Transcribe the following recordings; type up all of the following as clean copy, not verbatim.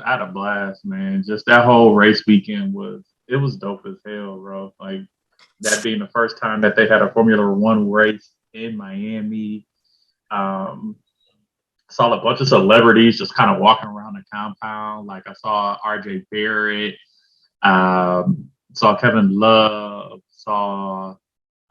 I had a blast, man. Just that whole race weekend was dope as hell, bro. Like that being the first time that they had a Formula One race in Miami. Um, saw a bunch of celebrities just kind of walking around the compound. Like I saw RJ Barrett, saw Kevin Love, saw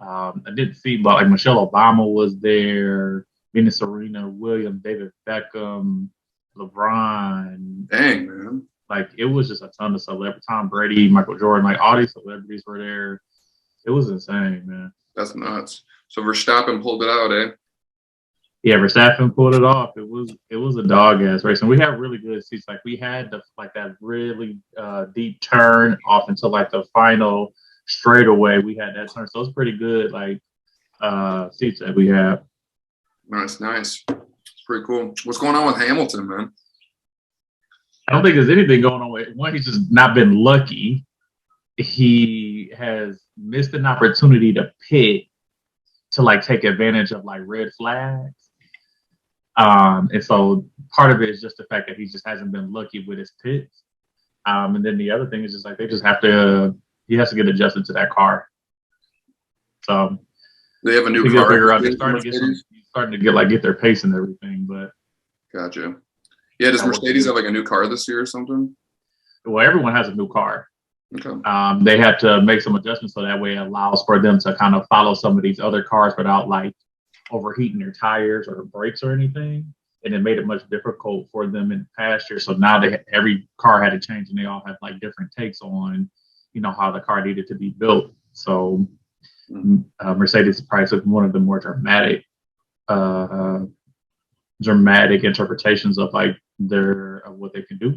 I didn't see, but like Michelle Obama was there, Venus Serena Williams, David Beckham, LeBron. Dang, man. Like it was just a ton of celebrities. Tom Brady, Michael Jordan, like all these celebrities were there. It was insane, man. That's nuts. So Verstappen pulled it out, eh? Yeah, Verstappen pulled it off. It was a dog ass race, and we had really good seats. Like we had that really deep turn off into like the final straightaway. We had that turn, so it was pretty good. Like seats that we had. Nice. It's pretty cool. What's going on with Hamilton, man? I don't think there's anything going on with one. He's just not been lucky. He has missed an opportunity to pit to like take advantage of like red flags. And so part of it is just the fact that he just hasn't been lucky with his pits. And then the other thing is just like he has to get adjusted to that car. So they have a new car. Figure out they're starting to get their pace and everything. But gotcha. Yeah, does Mercedes have like a new car this year or something? Well, everyone has a new car. Okay. They had to make some adjustments so that way it allows for them to kind of follow some of these other cars without like overheating their tires or brakes or anything. And it made it much difficult for them in the past year. So now every car had to change and they all have like different takes on, how the car needed to be built. So Mercedes probably took one of the more dramatic interpretations of like of what they can do.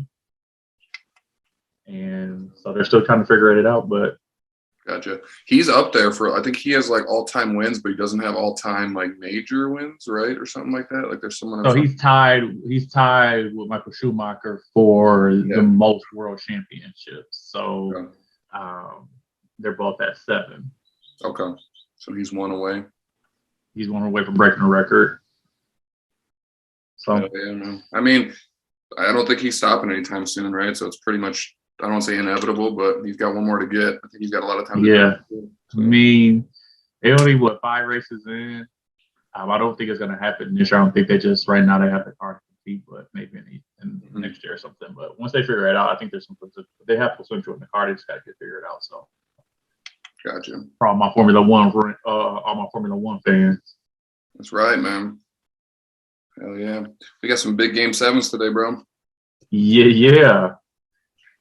And so they're still trying to figure it out, but gotcha. He's up there for, I think he has like all-time wins, but he doesn't have all-time like major wins, right? Or something like that. Like there's someone else. So he's tied with Michael Schumacher for the most world championships. So they're both at 7. Okay. So he's one away. He's one away from breaking a record. So yeah, man. I mean, I don't think he's stopping anytime soon, right? So it's pretty much, I don't want to say inevitable, but he's got one more to get. I think he's got a lot of time. Yeah. I mean, they only 5 races in. I don't think it's going to happen this year. I don't think right now they have the car to compete, but maybe in next year or something. But once they figure it out, I think there's something they have potential in the car. They just got to get figured out. So, gotcha. For all my Formula One fans. That's right, man. Hell yeah. We got some big game 7s today, bro. Yeah.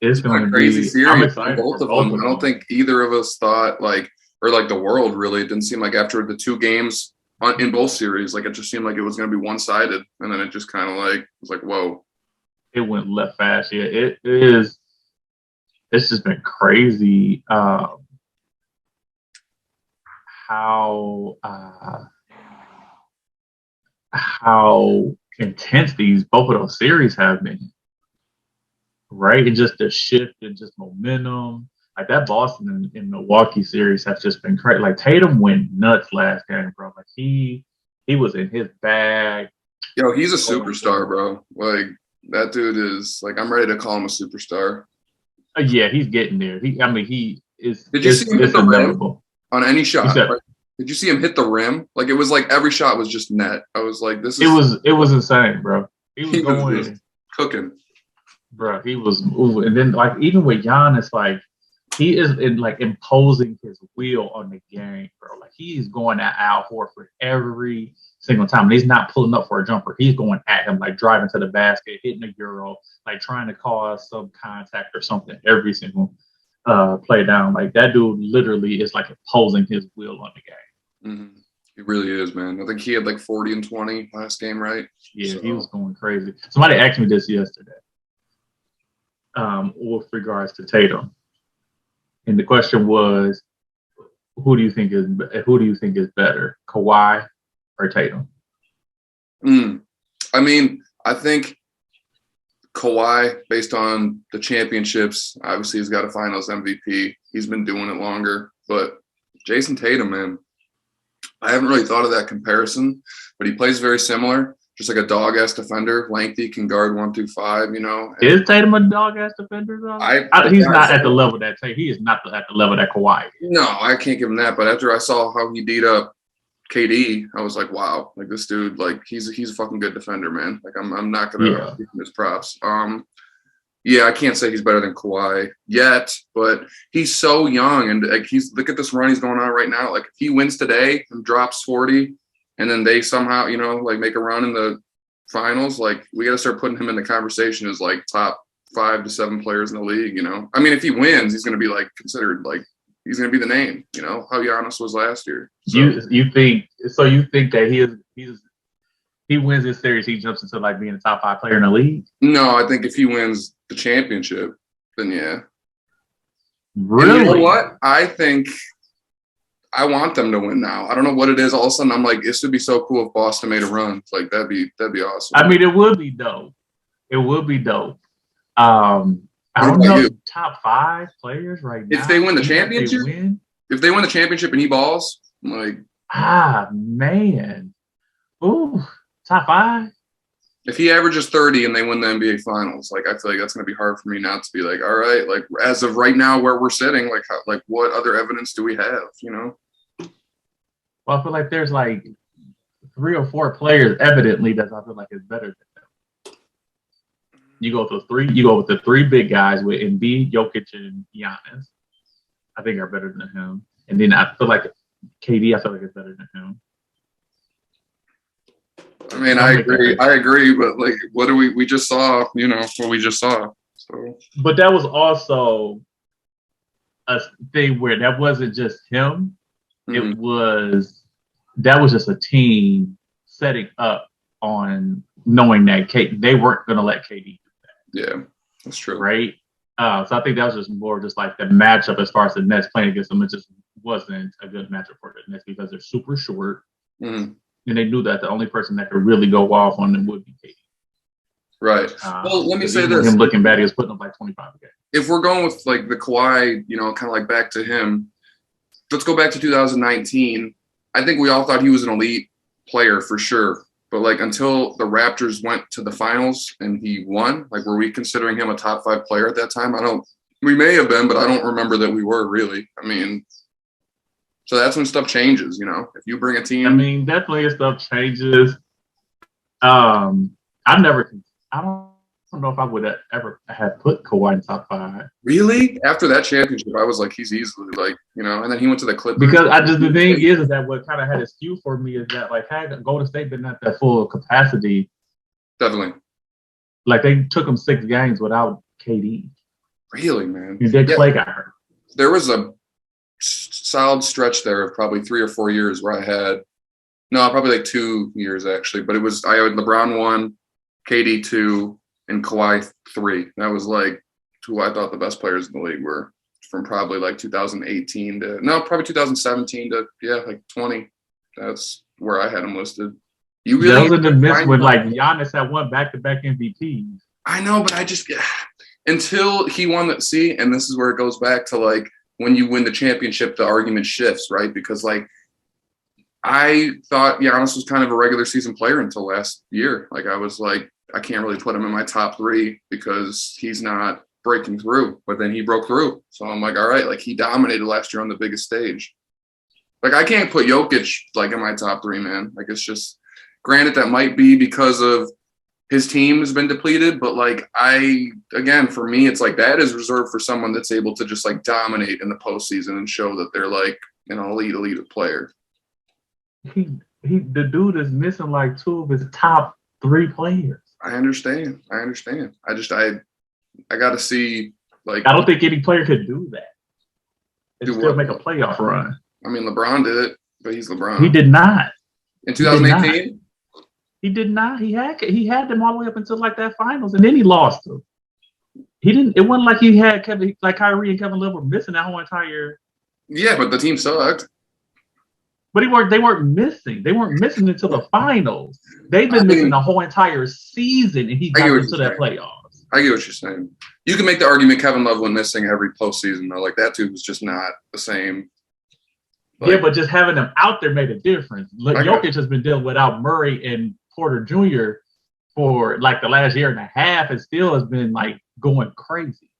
It's going to be crazy series. I'm excited both of them. I don't think either of us thought or the world really. It didn't seem like after the 2 games in both series, like it just seemed like it was going to be one-sided, and then it just kind of was like, whoa. It went left fast. Yeah, it is. It's just been crazy. How intense both of those series have been, right? And just the shift and just momentum. Like that Boston and Milwaukee series has just been crazy. Like Tatum went nuts last game, bro. Like he was in his bag. Yo, he's a superstar, bro. Like that dude is like, I'm ready to call him a superstar. Yeah, he's getting there. He is. Did you see him hit the rim on any shot? Did you see him hit the rim? Like it was like every shot was just net. I was like, this is. It was insane, bro. He was just cooking, bro. He was moving, and then like even with Giannis, like he is imposing his will on the game, bro. Like he's going at Al Horford every single time. And he's not pulling up for a jumper. He's going at him, like driving to the basket, hitting a euro, like trying to cause some contact or something every single play down. Like that dude literally is like imposing his will on the game. Mm-hmm. He really is, man. I think he had like 40 and 20 last game, right? Yeah, so. He was going crazy. Somebody asked me this yesterday with regards to Tatum. And the question was, who do you think is better, Kawhi or Tatum? I mean, I think Kawhi, based on the championships, obviously he's got a Finals MVP. He's been doing it longer. But Jason Tatum, man, I haven't really thought of that comparison, but he plays very similar. just like a dog ass defender, lengthy, can guard 1 through 5. You know, is Tatum a dog ass defender though? He's not at the level that he is not at the level that Kawhi is. No, I can't give him that. But after I saw how he beat up KD, I was like, wow, like this dude, like he's a fucking good defender, man. Like I'm not gonna give him his props. Yeah, I can't say he's better than Kawhi yet, but he's so young, and like look at this run he's going on right now. Like if he wins today and drops 40, and then they somehow, you know, like make a run in the finals, like we got to start putting him in the conversation as like top 5 to 7 players in the league. You know, I mean, if he wins, he's going to be like considered like he's going to be the name. You know how Giannis was last year. So, you think that he wins this series, he jumps into like being a top 5 player in the league? No, I think if he wins the championship, then yeah. Really? And you know what? I think I want them to win now. I don't know what it is. All of a sudden, I'm like, this would be so cool if Boston made a run. Like that'd be awesome. I mean, it would be dope. It would be dope. I don't know top 5 players right now. If they win the championship, if they win the championship and he balls, I'm like, man, ooh, top 5. If he averages 30 and they win the NBA Finals, like I feel like that's going to be hard for me not to be like, all right, like as of right now where we're sitting, like what other evidence do we have? You know? Well, I feel like there's like 3 or 4 players evidently that I feel like is better than them. You go with the 3 big guys with Embiid, Jokic, and Giannis. I think are better than him. And then I feel like KD, I feel like is better than him. I mean, I agree, but like, what do we just saw? You know, what we just saw. So, but that was also a thing where that wasn't just him. Mm-hmm. That was just a team setting up on knowing that they weren't going to let KD do that. Yeah, that's true. Right. So I think that was just more just like the matchup as far as the Nets playing against them. It just wasn't a good matchup for the Nets because they're super short. Mm-hmm. And they knew that the only person that could really go off on them would be KD. Right. Well, let me say this. Him looking bad, he was putting up like 25 a game. If we're going with like the Kawhi, you know, kind of like back to him, let's go back to 2019. I think we all thought he was an elite player for sure. But like until the Raptors went to the finals and he won, like were we considering him a top 5 player at that time? We may have been, but I don't remember that we were really. I mean, so that's when stuff changes, you know. If you bring a team, I mean, definitely stuff changes. I don't know if I would have ever had put Kawhi in top 5. Really? After that championship, I was like, he's easily like, you know. And then he went to the Clippers. Because the thing is that what kind of had a skew for me is that like had Golden State been at that full capacity, definitely. Like they took him 6 games without KD. Really, man. And then Clay got hurt. There was a solid stretch there of probably 3 or 4 years where I had probably like 2 years actually, but I had LeBron 1, KD 2, and Kawhi 3. That was like who I thought the best players in the league were from probably like 2018 to probably 2017 to like 20. That's where I had them listed. You really that was in the midst when like Giannis had won back-to-back MVPs. I know, but I just until he won that. See, and this is where it goes back to like when you win the championship, the argument shifts, right? Because like I thought Giannis was kind of a regular season player until last year. Like I was like, I can't really put him in my top 3 because he's not breaking through. But then he broke through. So I'm like, all right, like he dominated last year on the biggest stage. Like I can't put Jokic like in my top 3, man. Like it's just, granted that might be because of his team has been depleted, but like again, for me, it's like that is reserved for someone that's able to just like dominate in the postseason and show that they're like an elite player. The dude is missing like 2 of his top 3 players. I understand. I got to see like. I don't think any player could do that. And still make a playoff run. I mean, LeBron did it, but he's LeBron. He did not. In 2018? He did not. He had them all the way up until like that finals, and then he lost them. He didn't. It wasn't like he had Kyrie and Kevin Love were missing that whole entire. Yeah, but the team sucked. But they weren't missing. They weren't missing until the finals. They've been missing the whole entire season, and he got into that playoffs. I get what you're saying. You can make the argument Kevin Love went missing every postseason, though. Like that dude was just not the same. Like, yeah, but just having them out there made a difference. Look, Jokic has been dealing without Murray and Porter Jr. for like the last year and a half, and still has been like going crazy.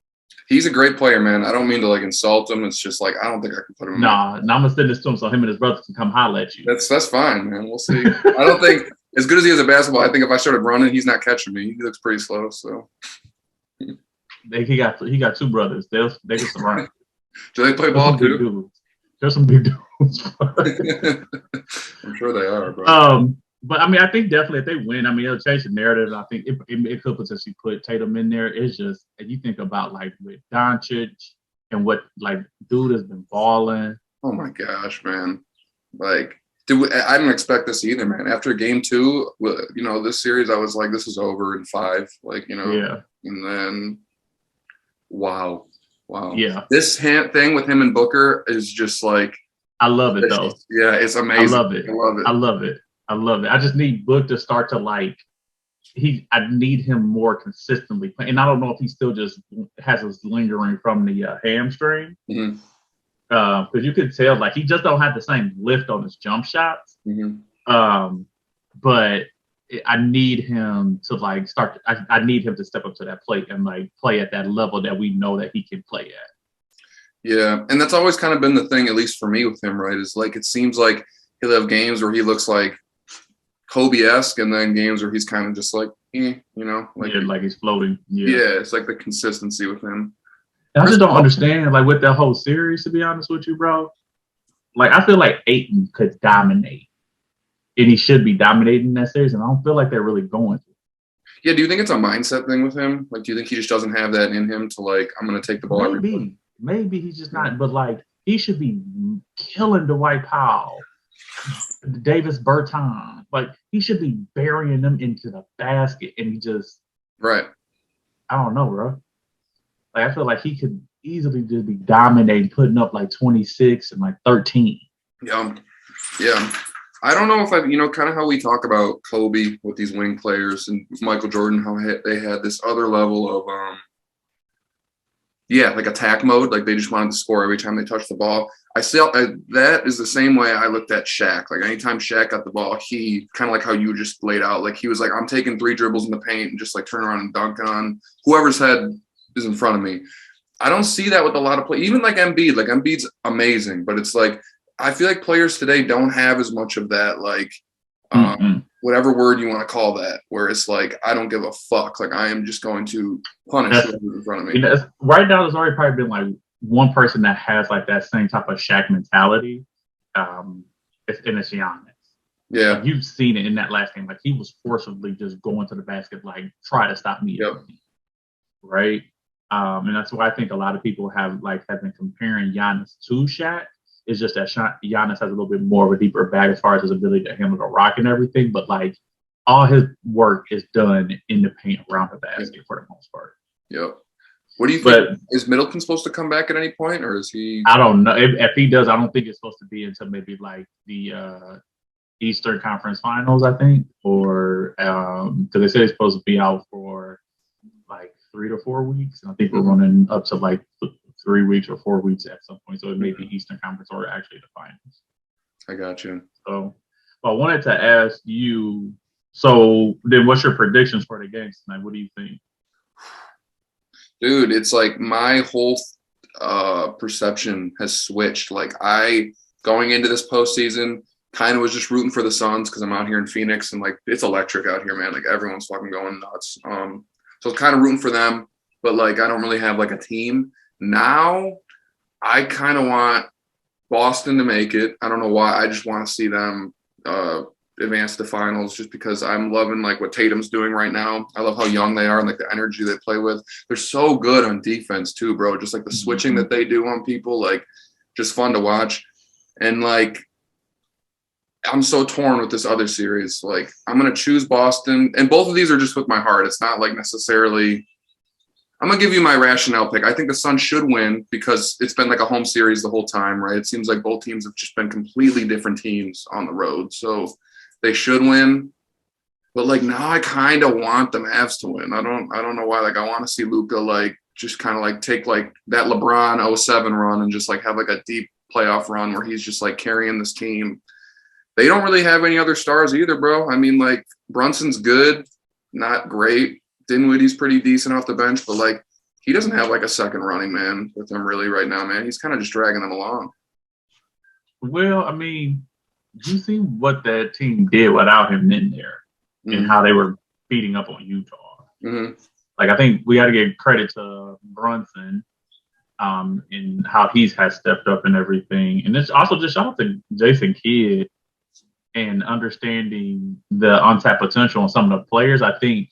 He's a great player, man. I don't mean to like insult him. It's just like I don't think I can put him. Nah, I'm gonna send this to him so him and his brothers can come holler at you. That's fine, man. We'll see. I don't think as good as he is at basketball. I think if I started running, he's not catching me. He looks pretty slow. So he got 2 brothers. They can surround. Do they play ball too? There's some big dudes. I'm sure they are, bro. But I mean, I think definitely if they win, I mean, it'll change the narrative. I think it could potentially put Tatum in there. It's just, and you think about like with Doncic and what like dude has been balling. Oh my gosh, man! Like, I didn't expect this either, man. After game 2, you know, this series, I was like, this is over in 5. Like, you know, yeah. And then, wow, yeah. This thing with him and Booker is just like, I love it though. Yeah, it's amazing. I love it. I just need Book to start to like. I need him more consistently, and I don't know if he still just has this lingering from the hamstring. Mm-hmm. Because you could tell like he just don't have the same lift on his jump shots. Mm-hmm. But I need him to like start. I need him to step up to that plate and like play at that level that we know that he can play at. Yeah, and that's always kind of been the thing, at least for me with him, right? Is like it seems like he'll have games where he looks like Kobe-esque, and then games where he's kind of just like, you know, like like he's floating. Yeah, it's like the consistency with him. And I just don't understand, like with that whole series, to be honest with you, bro. Like I feel like Ayton could dominate, and he should be dominating that series, and I don't feel like they're really going to. Yeah, do you think it's a mindset thing with him? Like, do you think he just doesn't have that in him to like, I'm going to take the ball? Maybe he's just not. But like, he should be killing Dwight Powell, Davis Bertans. Like, he should be burying them into the basket, and he just right. I don't know, bro. Like, I feel like he could easily just be dominating, putting up like 26 and like 13. Yeah. I don't know if you know, kind of how we talk about Kobe with these wing players and Michael Jordan, how they had this other level of, like attack mode. Like they just wanted to score every time they touched the ball. That is the same way I looked at Shaq. Like anytime Shaq got the ball, he kind of like how you just laid out. Like he was like, I'm taking 3 dribbles in the paint and just like turn around and dunk on whoever's head is in front of me. I don't see that with a lot of players. Even like Embiid. Like Embiid's amazing, but it's like I feel like players today don't have as much of that, like whatever word you want to call that, where it's like, I don't give a fuck. Like I am just going to punish whoever's in front of me. You know, right now, there's already probably been like one person that has like that same type of Shaq mentality. It's Giannis. Yeah. Like, you've seen it in that last game. Like he was forcibly just going to the basket, like try to stop me. Yep. Right. And that's why I think a lot of people have been comparing Giannis to Shaq. It's just that Giannis has a little bit more of a deeper bag as far as his ability to handle the rock and everything. But like all his work is done in the paint around the basket for the most part. Yep. What do you think? Is Middleton supposed to come back at any point, or is he? I don't know. If he does, I don't think it's supposed to be until maybe like the Eastern Conference Finals, I think, or because they said he's supposed to be out for like 3 to 4 weeks, and I think we're running up to like 3 weeks or 4 weeks at some point. So it may be Eastern Conference or actually the finals. I got you. So I wanted to ask you. So then, what's your predictions for the games tonight? What do you think? Dude, it's like my whole perception has switched. Like going into this postseason, kind of was just rooting for the Suns because I'm out here in Phoenix and like it's electric out here, man. Like everyone's fucking going nuts. So kind of rooting for them, but like I don't really have like a team. Now I kind of want Boston to make it. I don't know why. I just want to see them advance to finals just because I'm loving like what Tatum's doing right now. I love how young they are and like the energy they play with. They're so good on defense too, bro. Just like the switching that they do on people, like just fun to watch. And like I'm so torn with this other series. Like I'm going to choose Boston, and both of these are just with my heart. It's not like necessarily I'm going to give you my rationale pick. I think the Suns should win because it's been like a home series the whole time, right? It seems like both teams have just been completely different teams on the road. So they should win. But like now I kind of want the Mavs to win. I don't know why. Like I want to see Luka like just kind of like take like that LeBron 07 run and just like have like a deep playoff run where he's just like carrying this team. They don't really have any other stars either, bro. I mean, like Brunson's good, not great. Dinwiddie's pretty decent off the bench, but like he doesn't have like a second running man with him really right now, man. He's kind of just dragging them along. Well, I mean, you see what that team did without him in there and how they were beating up on Utah. Like, I think we got to give credit to Brunson and how he's has stepped up and everything. And it's also just shout out to Jason Kidd and understanding the untapped potential on some of the players. I think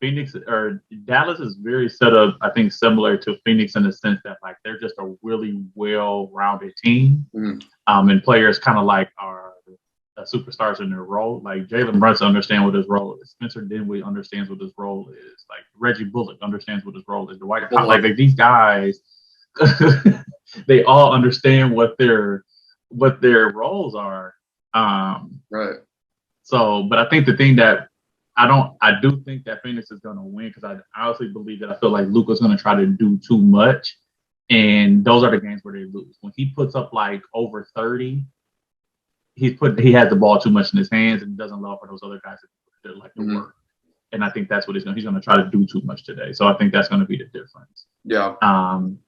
Phoenix or Dallas is very set up, I think, similar to Phoenix in the sense that like they're just a really well-rounded team. And players kind of like are superstars in their role. Like Jalen Brunson understands what his role is. Spencer Dinwiddie understands what his role is. Like Reggie Bullock understands what his role is. Like these guys, they all understand what their roles are. Right. So, but I think the thing that I do think that Phoenix is going to win because I honestly believe that I feel like Luka's going to try to do too much. And those are the games where they lose. When he puts up like over 30, he has the ball too much in his hands and doesn't allow for those other guys to like to work. And I think that's what he's going to try to do too much today. So I think that's going to be the difference. Yeah. I'm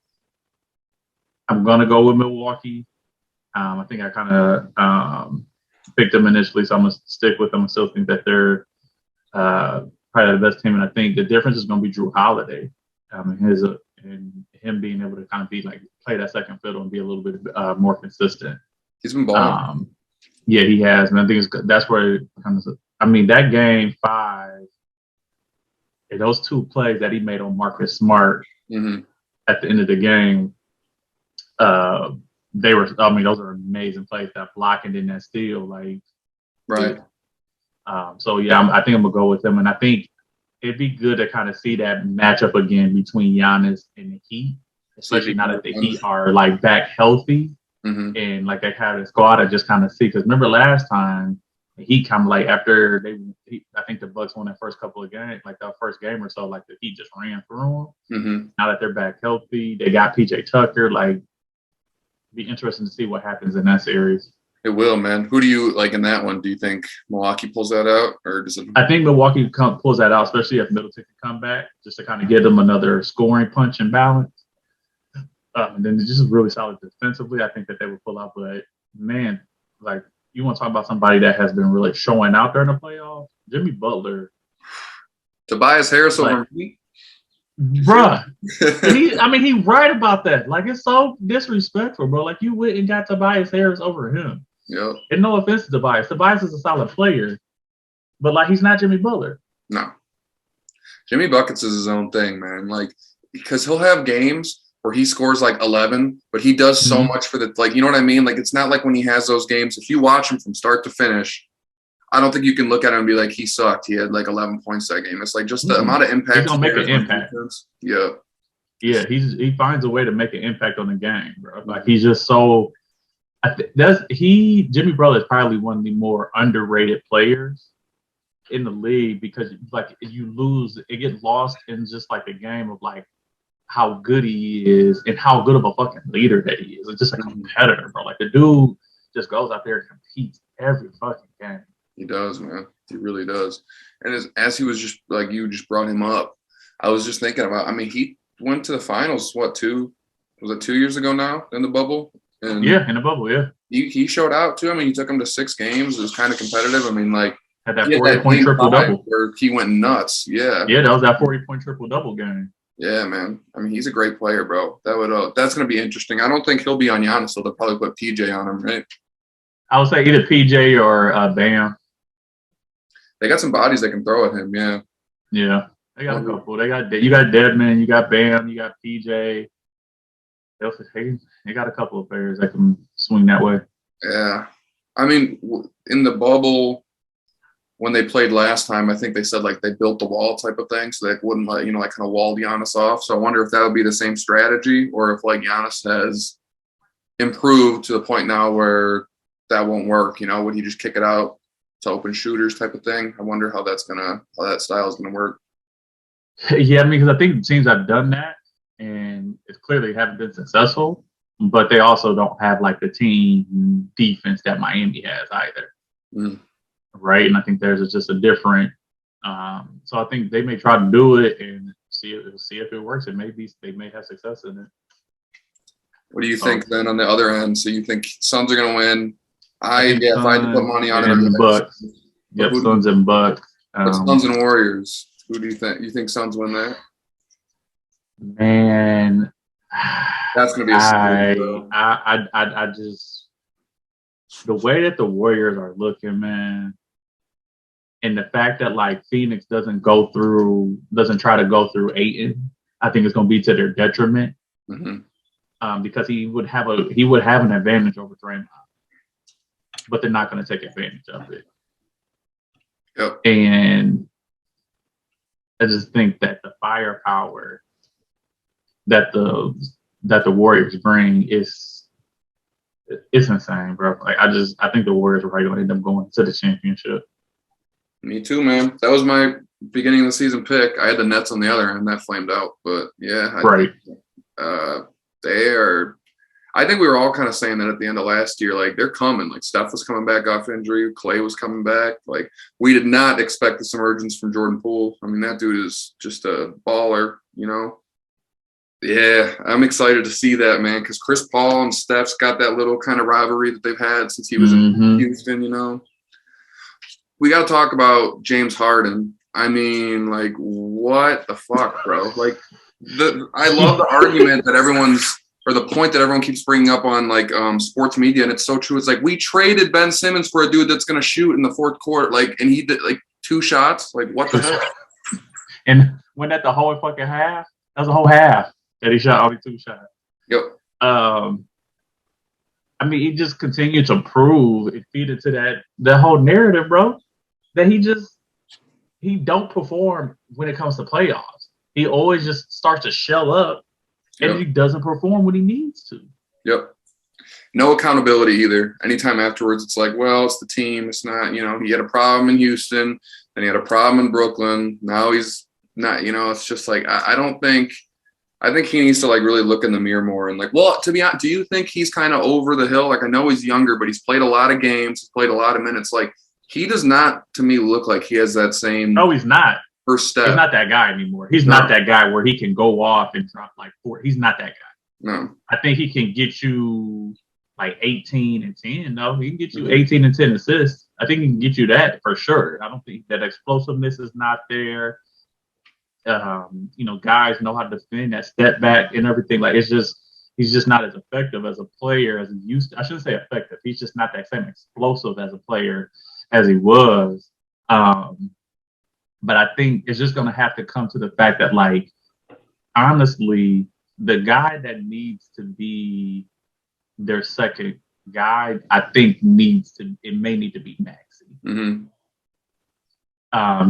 going to go with Milwaukee. I think I kind of picked them initially, so I'm going to stick with them. I still think that they're probably the best team, and I think the difference is going to be Drew Holiday. And him being able to kind of be like play that second fiddle and be a little bit more consistent. He's been balling. Yeah, he has, and I think that's where it comes. I mean, that game 5, and those 2 plays that he made on Marcus Smart at the end of the game, they were. I mean, those are amazing plays. That block and then that steal, like right. So yeah, I think I'm gonna go with him, and I think it'd be good to kind of see that matchup again between Giannis and the Heat, especially now that the Heat are like back healthy and like they had a squad to just kind of see. Because remember last time the Heat kind of like after I think the Bucks won that first couple of games, like the first game or so, like the Heat just ran through them. Now that they're back healthy, they got PJ Tucker. Like, be interesting to see what happens in that series. It will, man. Who do you like in that one? Do you think Milwaukee pulls that out, or does it? I think Milwaukee pulls that out, especially if Middleton can come back, just to kind of give them another scoring punch and balance. And then just really solid defensively. I think that they would pull out. But man, like you want to talk about somebody that has been really showing out during the playoffs? Jimmy Butler, Tobias Harris over me, bruh. He right about that. Like it's so disrespectful, bro. Like you went and got Tobias Harris over him. Yep. And no offense to Tobias. Tobias is a solid player, but like he's not Jimmy Butler. No. Jimmy Buckets is his own thing, man. Like because he'll have games where he scores like 11, but he does so much for the like. You know what I mean? Like it's not like when he has those games. If you watch him from start to finish, I don't think you can look at him and be like he sucked. He had like 11 points that game. It's like just the amount of impact. He's gonna make an impact. Yeah. Yeah, he finds a way to make an impact on the game, bro. Like he's just so. Jimmy Butler is probably one of the more underrated players in the league because like you lose, it gets lost in just like the game of like how good he is and how good of a fucking leader that he is. It's just a competitor, bro. Like the dude just goes out there and competes every fucking game. He does, man. He really does. And as he was just like you just brought him up, I was just thinking about. I mean, he went to the finals. Was it 2 years ago now in the bubble? And yeah, in the bubble, yeah. He showed out too. I mean, he took him to 6 games. It was kind of competitive. I mean, like had that 40-point triple-double where he went nuts. Yeah, yeah, that was that 40-point triple-double game. Yeah, man. I mean, he's a great player, bro. That's going to be interesting. I don't think he'll be on Giannis, so they'll probably put PJ on him, right? I would say either PJ or Bam. They got some bodies they can throw at him, yeah. Yeah, they got a couple. You got Deadman, you got Bam, you got PJ. They got a couple of players that can swing that way. Yeah. I mean, in the bubble, when they played last time, I think they said like they built the wall type of thing, so they wouldn't let like kind of wall Giannis off. So I wonder if that would be the same strategy, or if like Giannis has improved to the point now where that won't work. Would he just kick it out to open shooters type of thing? I wonder how that style is gonna work. Yeah, I mean, because I think teams have done that, and it's clearly haven't been successful. But they also don't have like the team defense that Miami has either. right? And I think theirs is just a different. So I think they may try to do it and see if it works. They may have success in it. What do you think then on the other end? So you think Suns are going to win? If I had to put money on it, and the Bucks. Yep, Suns and Bucks. But Suns and Warriors. Who do you think? You think Suns win that? Man, that's going to be. I just the way that the Warriors are looking, man, and the fact that like Phoenix doesn't try to go through Ayton, I think it's going to be to their detriment. Mm-hmm. Because he would have an advantage over Draymond, but they're not going to take advantage of it. Yep. And I just think that the firepower that the Warriors bring it's insane, bro. Like I think the Warriors are right going to end up going to the championship. Me too, man. That was my beginning of the season pick. I had the Nets on the other end. That flamed out, but yeah, they are. I think we were all kind of saying that at the end of last year, like they're coming. Like Steph was coming back off injury, Clay was coming back. Like we did not expect this emergence from Jordan Poole. I mean, that dude is just a baller, you know. Yeah, I'm excited to see that, man, because Chris Paul and Steph's got that little kind of rivalry that they've had since he was in Houston, you know. We got to talk about James Harden. I mean, like, what the fuck, bro? Like, I love the argument that the point that everyone keeps bringing up on like sports media, and it's so true. It's like we traded Ben Simmons for a dude that's going to shoot in the fourth quarter, like, and he did like 2 shots. Like, what the hell? And when that the whole fucking half, that was a whole half that he shot only 2 shots. Yep. I mean, he just continued to prove it feed into that whole narrative, bro, that he don't perform when it comes to playoffs. He always just starts to shell up. And he doesn't perform when he needs to. Yep. No accountability either. Anytime afterwards, it's like, well, it's the team. It's not, you know, he had a problem in Houston, and he had a problem in Brooklyn. Now he's not, you know, it's just like, I think he needs to like really look in the mirror more and like, well, to be honest, do you think he's kind of over the hill? Like, I know he's younger, but he's played a lot of games. He's played a lot of minutes. Like, he does not, to me, look like he has that same. No, he's not. First step. He's not that guy anymore. He's not that guy where he can go off and drop like 4. He's not that guy. No. I think he can get you like 18 and 10. No, he can get you 18 and 10 assists. I think he can get you that for sure. I don't think that explosiveness is not there. You know, guys know how to defend that step back and everything. Like, it's just, he's just not as effective as a player as he used to. I shouldn't say effective. He's just not that same explosive as a player as he was. But I think it's just going to have to come to the fact that, like, honestly, the guy that needs to be their second guy, I think it may need to be Maxey. Mm-hmm.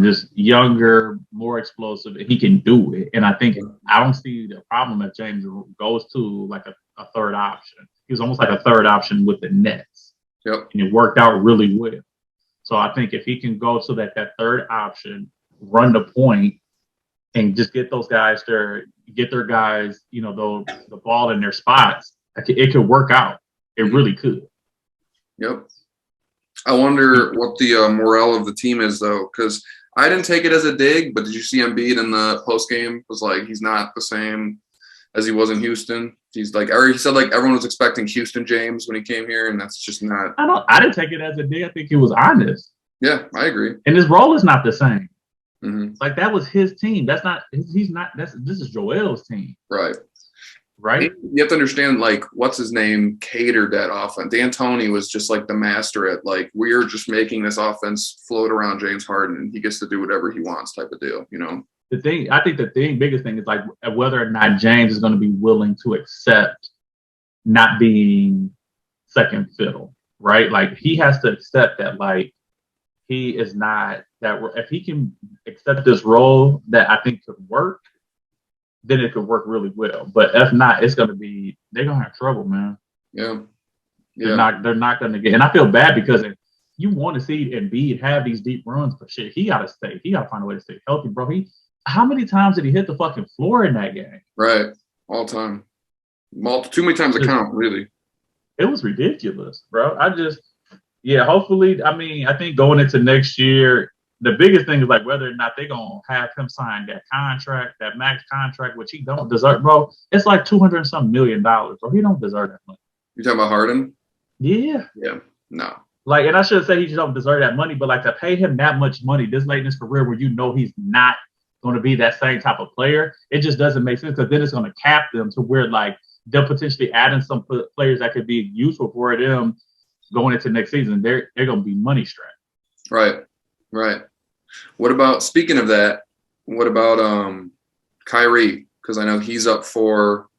Just younger, more explosive, and he can do it. And I think I don't see the problem if James goes to like a third option. He was almost like a third option with the Nets. Yep. And it worked out really well. So I think if he can go to that third option, run the point, and just get those guys their guys, you know, the ball in their spots, it could work out. It really could. Yep. I wonder what the morale of the team is, though, because I didn't take it as a dig, but did you see Embiid in the post game? Was like, he's not the same as he was in Houston. He's like, or he said like everyone was expecting Houston James when he came here, and that's just not. I didn't take it as a dig. I think he was honest. Yeah, I agree. And his role is not the same. Mm-hmm. Like, that was his team. That's not. He's not. This is Joel's team. Right. Right. You have to understand, like, what's his name catered that offense. D'Antoni was just like the master at like, we're just making this offense float around James Harden, and he gets to do whatever he wants, type of deal. You know. I think the biggest thing is like whether or not James is going to be willing to accept not being second fiddle, right? Like, he has to accept that, like, he is not that. If he can accept this role that I think could work, then it could work really well. But if not, they're gonna have trouble, man. Yeah. They're not gonna get. And I feel bad because you want to see Embiid have these deep runs, but shit, he gotta find a way to stay healthy, bro. How many times did he hit the fucking floor in that game? Right. All time. Too many times to count, really. It was ridiculous, bro. Yeah, hopefully. I mean, I think going into next year, the biggest thing is like whether or not they're gonna have him sign that contract, that max contract, which he don't deserve, bro. It's like 200 some $1 million, bro. He don't deserve that money. You talking about Harden? Yeah. Yeah. No. Like, and I should say he just don't deserve that money, but like to pay him that much money this late in his career where you know he's not going to be that same type of player, it just doesn't make sense because then it's going to cap them to where like they'll potentially add in some players that could be useful for them going into next season. They're going to be money strapped. Right. Right. What about, speaking of that, what about Kyrie? Because I know he's up for,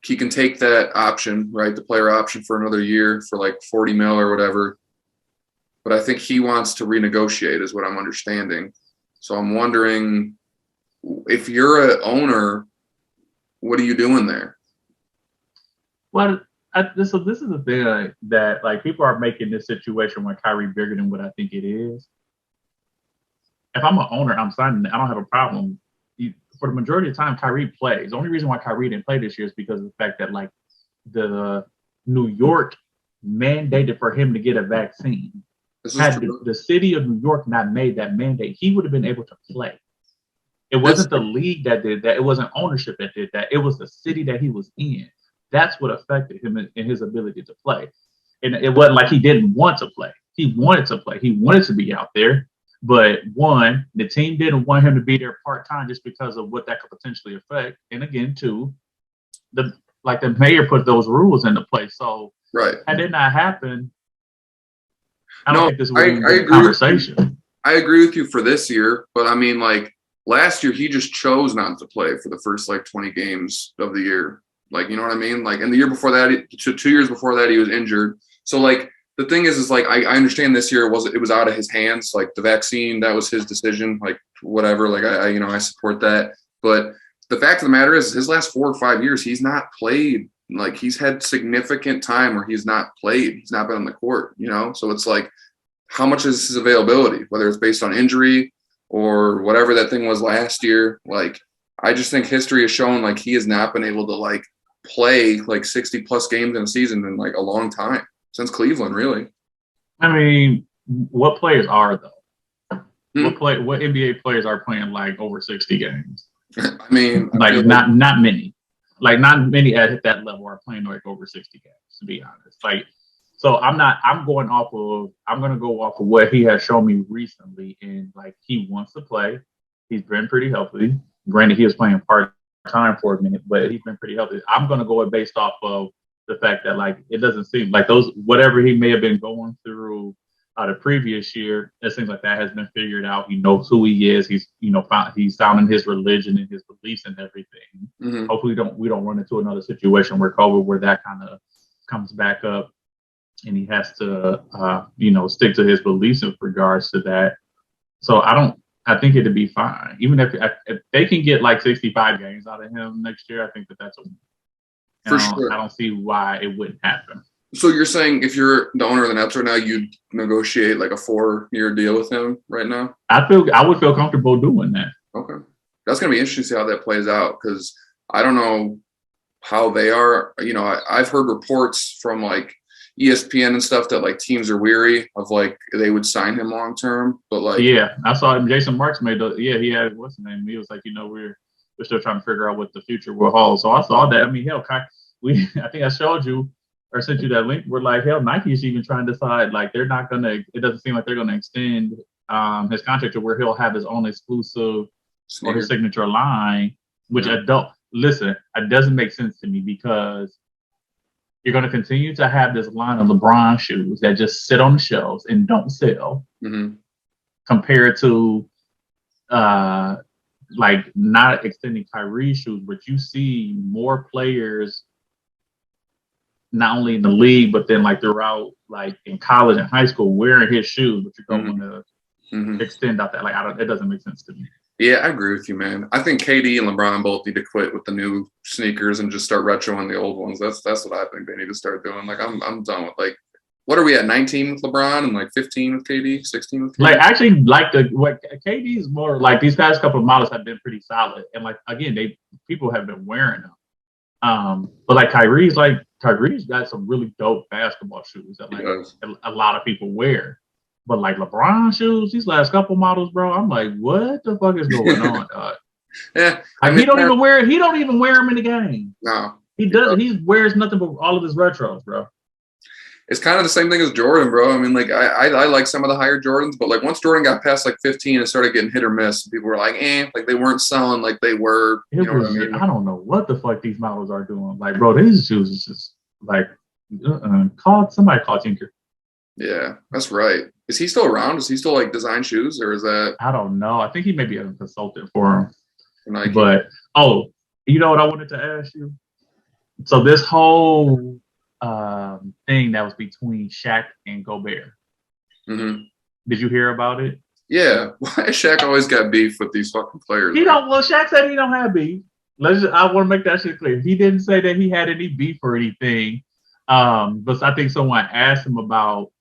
he can take that option, right? The player option for another year for like 40 mil or whatever. But I think he wants to renegotiate, is what I'm understanding. So I'm wondering, if you're an owner, what are you doing there? Well, this is the thing that like people are making this situation with Kyrie bigger than what I think it is. If I'm an owner, I'm signing it. I don't have a problem. For the majority of the time, Kyrie plays. The only reason why Kyrie didn't play this year is because of the fact that like the New York mandated for him to get a vaccine. Had the city of New York not made that mandate, he would have been able to play. It wasn't the league that did that. It wasn't ownership that did that. It was the city that he was in. That's what affected him in his ability to play. And it wasn't like he didn't want to play. He wanted to play. He wanted to be out there. But one, the team didn't want him to be there part-time just because of what that could potentially affect. And again, two, the mayor put those rules into place. So right. Had it not happened, I don't think this would be a conversation. I agree with you for this year, but I mean, like last year, he just chose not to play for the first like 20 games of the year. Like, you know what I mean? Like, and the year before that, 2 years before that, he was injured. So like the thing is like I understand this year it was out of his hands. Like the vaccine, that was his decision. Like whatever. Like I support that. But the fact of the matter is, his last 4 or 5 years, he's not played. Like he's had significant time where he's not played. He's not been on the court, you know? So it's like, how much is his availability, whether it's based on injury or whatever that thing was last year? Like, I just think history has shown like he has not been able to like play like 60 plus games in a season in like a long time since Cleveland, really. I mean, what players are though? What NBA players are playing like over 60 games? I mean, like not many. Like not many at that level are playing like over 60 games, to be honest. Like, so I'm going to go off of what he has shown me recently. And like, he wants to play. He's been pretty healthy. Granted, he was playing part-time for a minute, but he's been pretty healthy. I'm going to go based off of the fact that like, it doesn't seem like whatever he may have been going through the previous year, it seems like that has been figured out. He knows who he is. He's he's found in his religion and his beliefs and everything. Mm-hmm. Hopefully we don't run into another situation where that kind of comes back up and he has to stick to his beliefs in regards to that. So I think it'd be fine. Even if they can get like 65 games out of him next year, I think that's a win. For sure. I don't see why it wouldn't happen. So you're saying if you're the owner of the Nets right now, you'd negotiate like a 4-year deal with him right now? I would feel comfortable doing that. Okay. That's going to be interesting to see how that plays out because I don't know how they are. You know, I've heard reports from like ESPN and stuff that like teams are weary of like they would sign him long term, but like yeah, I saw him. Jason Marks he had what's his name? He was like, we're still trying to figure out what the future will hold. So I saw that. I mean, hell, I think I showed you or sent you that link. We're like, hell, Nike's even trying to decide like they're not gonna. It doesn't seem like they're gonna extend his contract to where he'll have his own exclusive or his signature line. Which it doesn't make sense to me because you're going to continue to have this line of LeBron shoes that just sit on the shelves and don't sell, compared to like not extending Kyrie shoes, but you see more players not only in the league, but then like throughout, like in college and high school, wearing his shoes, but you're going to extend out that. Like, it doesn't make sense to me. Yeah, I agree with you, man. I think KD and LeBron both need to quit with the new sneakers and just start retroing the old ones. That's what I think they need to start doing. Like, I'm done with like, what are we at, 19 with LeBron and like 15 with KD, 16 with KD? Like, actually, like what KD's more like these past couple of models have been pretty solid, and like again, people have been wearing them. But like Kyrie's got some really dope basketball shoes that like a lot of people wear. But like LeBron shoes, these last couple models, bro, I'm like, what the fuck is going on, dog? Yeah, like he don't even wear them in the game. No, he does. He wears nothing but all of his retros, bro. It's kind of the same thing as Jordan, bro. I mean, like I like some of the higher Jordans, but like once Jordan got past like 15 and started getting hit or miss, people were like, like they weren't selling like they were. It was. What I mean? I don't know what the fuck these models are doing. Like, bro, these shoes is just like somebody call Tinker. Yeah, that's right. Is he still around? Does he still like design shoes, or is that? I don't know. I think he may be a consultant for him. But you know what I wanted to ask you? So this whole thing that was between Shaq and Gobert. Mm-hmm. Did you hear about it? Yeah. Why Shaq always got beef with these fucking players? Well, Shaq said he don't have beef. I want to make that shit clear. He didn't say that he had any beef or anything. But I think someone asked him about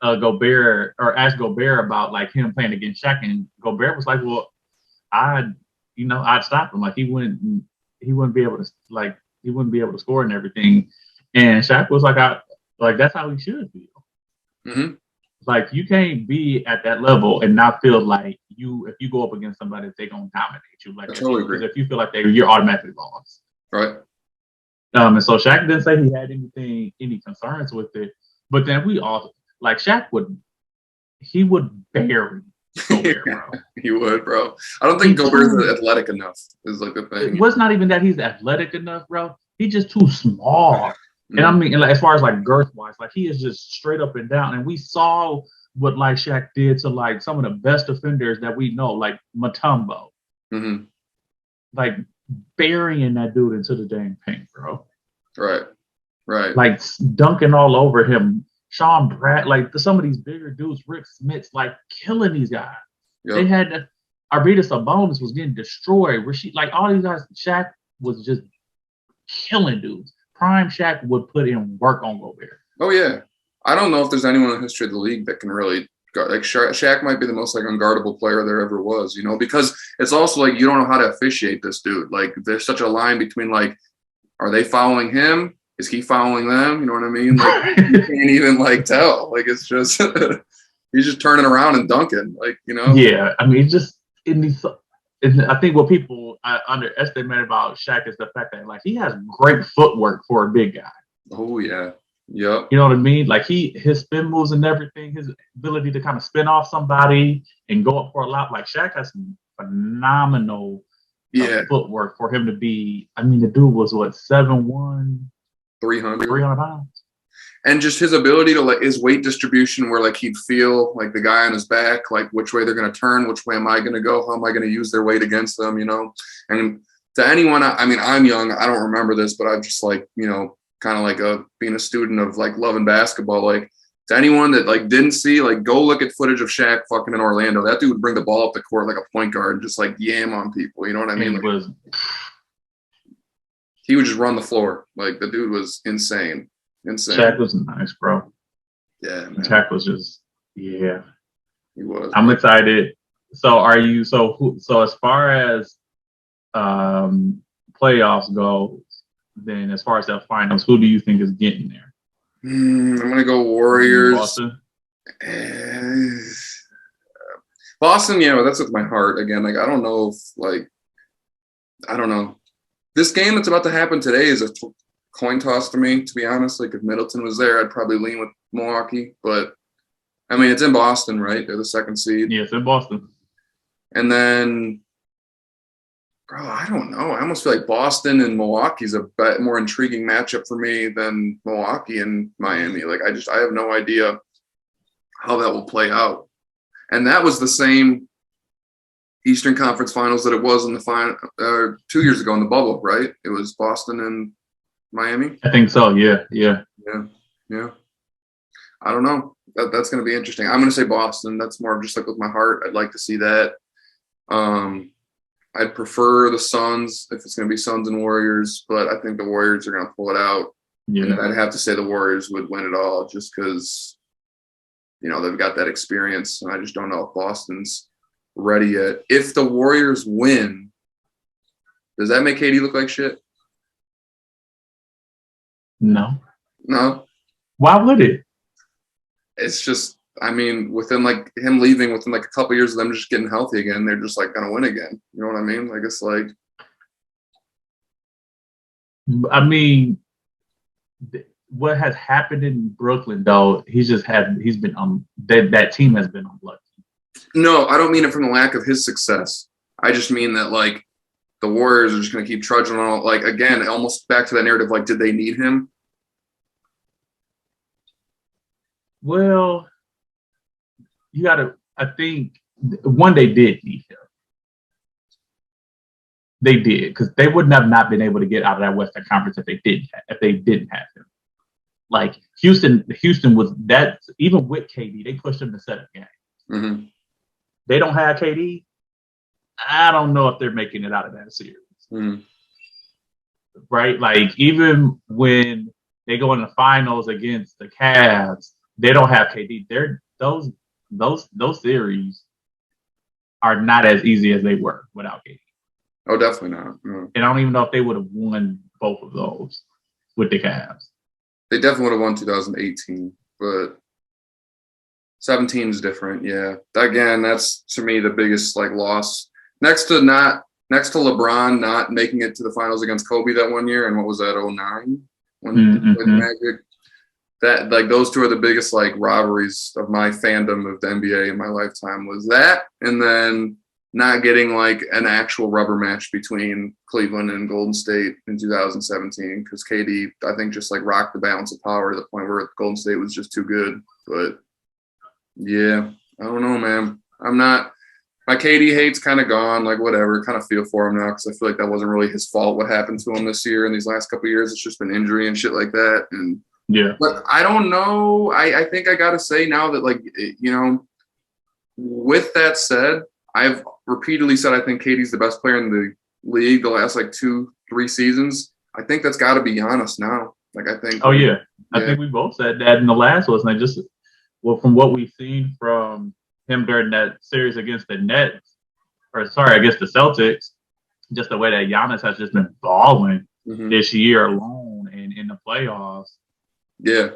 Gobert or asked Gobert about like him playing against Shaq, and Gobert was like, "Well, I'd stop him. Like he wouldn't be able to score and everything." And Shaq was like, that's how he should feel. Mm-hmm. Like you can't be at that level and not feel like if you go up against somebody, they're gonna dominate you. Like because if you feel like you're automatically lost. Right. And so Shaq didn't say he had any concerns with it, but then we all like Shaq would bury Gobert, bro. He would, bro. I don't think Gobert's athletic enough. Is like the thing. It was not even that he's athletic enough, bro. He's just too small. And I mean, like, as far as like girth wise, like he is just straight up and down. And we saw what like Shaq did to like some of the best defenders that we know, like Mutombo, like burying that dude into the dang paint, bro. Right. Like dunking all over him. Sean Pratt, like some of these bigger dudes, Rick Smith's like killing these guys. Yep. They had Arvidas Sabonis was getting destroyed. Rasheed, like all these guys, Shaq was just killing dudes. Prime Shaq would put in work on Gobert. Oh yeah, I don't know if there's anyone in the history of the league that can really guard. Like Shaq might be the most like unguardable player there ever was, you know, because it's also like you don't know how to officiate this dude. Like there's such a line between like, are they following him? Is he following them? You know what I mean? Like you can't even like tell. Like it's just he's just turning around and dunking. Like you know. Yeah, I mean, I think what people underestimate about Shaq is the fact that like he has great footwork for a big guy. Oh yeah, yep. You know what I mean? Like his spin moves and everything, his ability to kind of spin off somebody and go up for a lot. Like Shaq has some phenomenal footwork for him to be. I mean, the dude was what 7'1", 300 pounds. And just his ability to like his weight distribution where like he'd feel like the guy on his back, like which way they're going to turn, which way am I going to go? How am I going to use their weight against them? You know? And to anyone, I mean, I'm young. I don't remember this, but I'm just like, you know, kind of like being a student of like loving basketball. Like to anyone that like didn't see, like go look at footage of Shaq fucking in Orlando. That dude would bring the ball up the court like a point guard and just like yam on people. You know what I mean? Like, he would just run the floor. Like the dude was insane. Shaq was nice, bro. Yeah, man. Shaq was just, yeah. He was. I'm excited. So as far as playoffs go, then as far as the finals, who do you think is getting there? I'm gonna go Warriors. Boston. Boston, yeah, that's with my heart again. Like I don't know if I don't know. This game that's about to happen today is a coin toss to me, to be honest. Like if Middleton was there, I'd probably lean with Milwaukee. But I mean, it's in Boston, right? They're the second seed. Yeah, it's in Boston. And then, bro, I don't know. I almost feel like Boston and Milwaukee's a more intriguing matchup for me than Milwaukee and Miami. Like I have no idea how that will play out. And that was the same Eastern Conference Finals that it was in the final 2 years ago in the bubble, right? It was Boston and Miami? I think so, yeah. I don't know. That's going to be interesting. I'm going to say Boston. That's more of just like with my heart. I'd like to see that. I'd prefer the Suns if it's going to be Suns and Warriors, but I think the Warriors are going to pull it out. Yeah. And I'd have to say the Warriors would win it all just because, you know, they've got that experience. And I just don't know if Boston's ready yet. If the Warriors win, does that make KD look like shit? No. No, Why would it? it's just. I mean, within like him leaving, within like a couple of years of them just getting healthy again, they're just like gonna win again. You know what I mean? Like it's like I mean, what has happened in Brooklyn though, he's been that team has been unlucky. no, I don't mean it from the lack of his success. I just mean that like the Warriors are just gonna keep trudging on. Like again, almost back to that narrative. Like, did they need him? Well, you gotta I think one they did need him. They did because they wouldn't have not been able to get out of that Western Conference if they didn't have him. Like Houston was that even with KD, they pushed him to 7 games. Mm-hmm. They don't have KD. I don't know if they're making it out of that series. Mm-hmm. Right? Like even when they go in the finals against the Cavs, they don't have KD. They're those series are not as easy as they were without KD. Oh, definitely not. No. And I don't even know if they would have won both of those with the Cavs. They definitely would have won 2018, but 17 is different. Yeah, again, that's to me the biggest like loss next to LeBron not making it to the finals against Kobe that one year, and what was that 09 when he played the Magic. That like those two are the biggest like robberies of my fandom of the NBA in my lifetime was that, and then not getting like an actual rubber match between Cleveland and Golden State in 2017 because KD I think just like rocked the balance of power to the point where Golden State was just too good. But yeah, I don't know, man. I'm not. My KD hate's kind of gone. Like whatever, kind of feel for him now because I feel like that wasn't really his fault. What happened to him this year and these last couple of years? It's just been injury and shit like that. And yeah, but I don't know. I think I gotta say now that like you know, with that said, I've repeatedly said I think KD's the best player in the league the last like 2-3 seasons. I think that's got to be Giannis now. Like I think. Oh yeah, I think we both said that in the last one. And just from what we've seen from him during that series against the Nets, against the Celtics, just the way that Giannis has just been balling this year alone and in the playoffs. Yeah,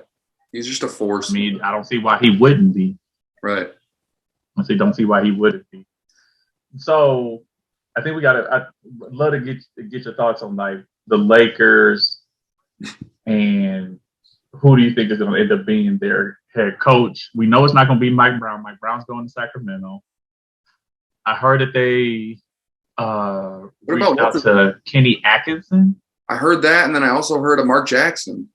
he's just a force. I mean, I don't see why he wouldn't be. Right. I don't see why he wouldn't be. So I think I'd love to get your thoughts on like the Lakers and who do you think is going to end up being their head coach? We know it's not going to be Mike Brown. Mike Brown's going to Sacramento. I heard that they reached out to Kenny Atkinson. I heard that, and then I also heard of Mark Jackson.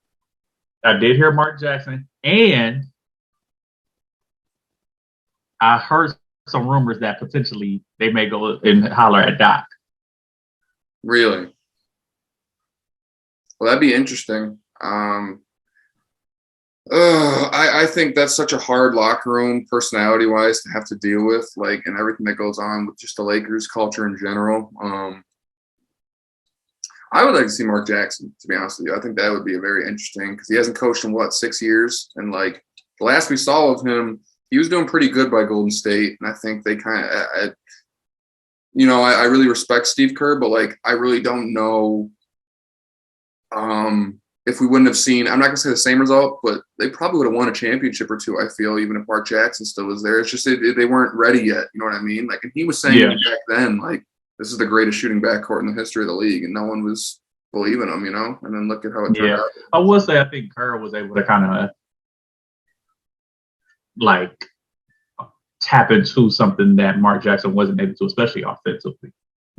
I did hear Mark Jackson, and I heard some rumors that potentially they may go and holler at Doc. Really? Well, that'd be interesting. I think that's such a hard locker room, personality-wise, to have to deal with, like, and everything that goes on with just the Lakers culture in general. I would like to see Mark Jackson, to be honest with you. I think that would be a very interesting because he hasn't coached in 6 years, and like the last we saw of him, he was doing pretty good by Golden State, and I think they kind of, I really respect Steve Kerr, but like I really don't know if we wouldn't have seen. I'm not gonna say the same result, but they probably would have won a championship or two. I feel even if Mark Jackson still was there, it's just they weren't ready yet. You know what I mean? Like, and he was saying back then, like, this is the greatest shooting backcourt in the history of the league, and no one was believing him, And then look at how it turned out. I will say I think Kerr was able to kind of like tap into something that Mark Jackson wasn't able to, especially offensively.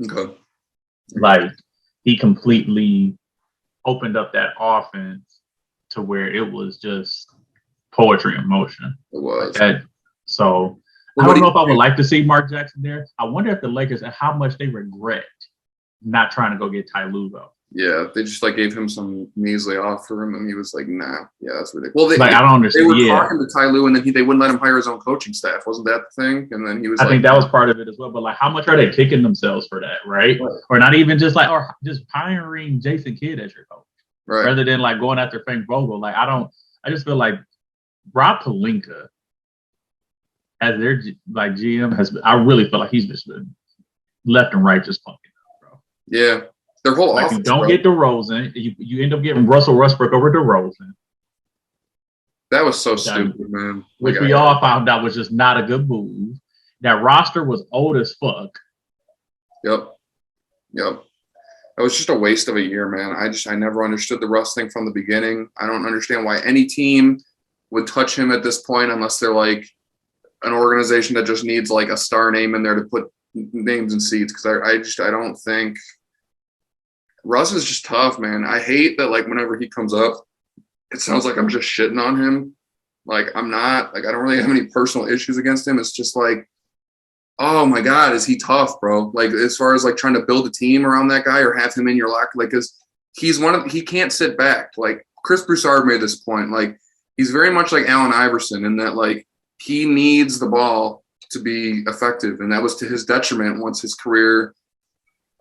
Okay. Like he completely opened up that offense to where it was just poetry in motion. It was. So I don't know if I would like to see Mark Jackson there. I wonder if the Lakers and how much they regret not trying to go get Ty Lue though. Yeah, they just like gave him some measly offer and he was like, "Nah, yeah, that's ridiculous." Well, I don't understand. They were talking to Ty Lue, and then they wouldn't let him hire his own coaching staff. Wasn't that the thing? And then he was. I think that was part of it as well. But like, how much are they kicking themselves for that, right? Or not even just or just hiring Jason Kidd as your coach, right? Rather than like going after Frank Vogel. Like, I just feel like Rob Pelinka as their like GM I really feel like he's just been left and right just punking up, bro. Yeah. Their whole Like offense, you don't bro. get DeRozan, you end up getting Russell Westbrook over DeRozan, That was so stupid, man. Like, which we all found out was just not a good move. That roster was old as fuck. Yep. It was just a waste of a year, man. I never understood the Russ thing from the beginning. I don't understand why any team would touch him at this point unless they're like an organization that just needs like a star name in there to put names in seats. Because I don't think Russ is just tough, man. I hate that like whenever he comes up, it sounds like I'm just shitting on him. Like I'm not. Like I don't really have any personal issues against him. It's just like, oh my God, is he tough, bro? Like as far as like trying to build a team around that guy or have him in your locker, like because he can't sit back. Like Chris Broussard made this point. Like he's very much like Allen Iverson in that like he needs the ball to be effective, and that was to his detriment once his career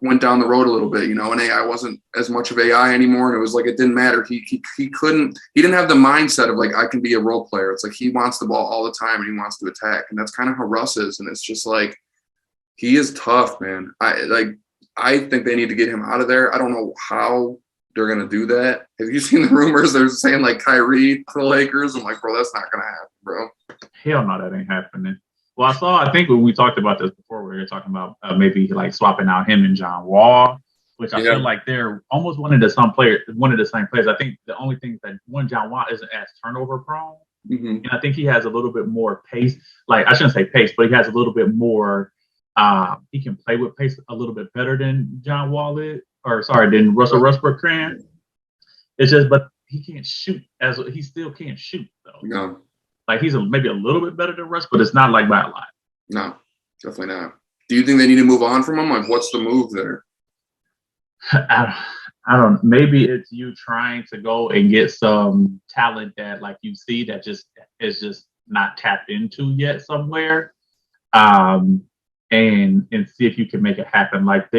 went down the road a little bit, and AI wasn't as much of AI anymore. And it was like, it didn't matter. He didn't have the mindset of like, I can be a role player. It's like, he wants the ball all the time and he wants to attack. And that's kind of how Russ is. And it's just like, he is tough, man. I think they need to get him out of there. I don't know how they're going to do that. Have you seen the rumors? They're saying like Kyrie to the Lakers. I'm like, bro, that's not going to happen, bro. Hell no, that ain't happening. Well, I think when we talked about this before, we were talking about maybe like swapping out him and John Wall, which I feel like they're almost one of the same players. I think the only thing that John Wall isn't as turnover prone. Mm-hmm. And I think he has a little bit more pace. Like I shouldn't say pace, but he has a little bit more. He can play with pace a little bit better than John Wall is, than Russell Westbrook can. It's just, but he can't shoot he still can't shoot though. No. Like he's maybe a little bit better than Russ, but it's not like by a lot. No, definitely not. Do you think they need to move on from him? Like, what's the move there? I don't. Maybe it's you trying to go and get some talent that, like you see, that just is just not tapped into yet somewhere, and see if you can make it happen. Like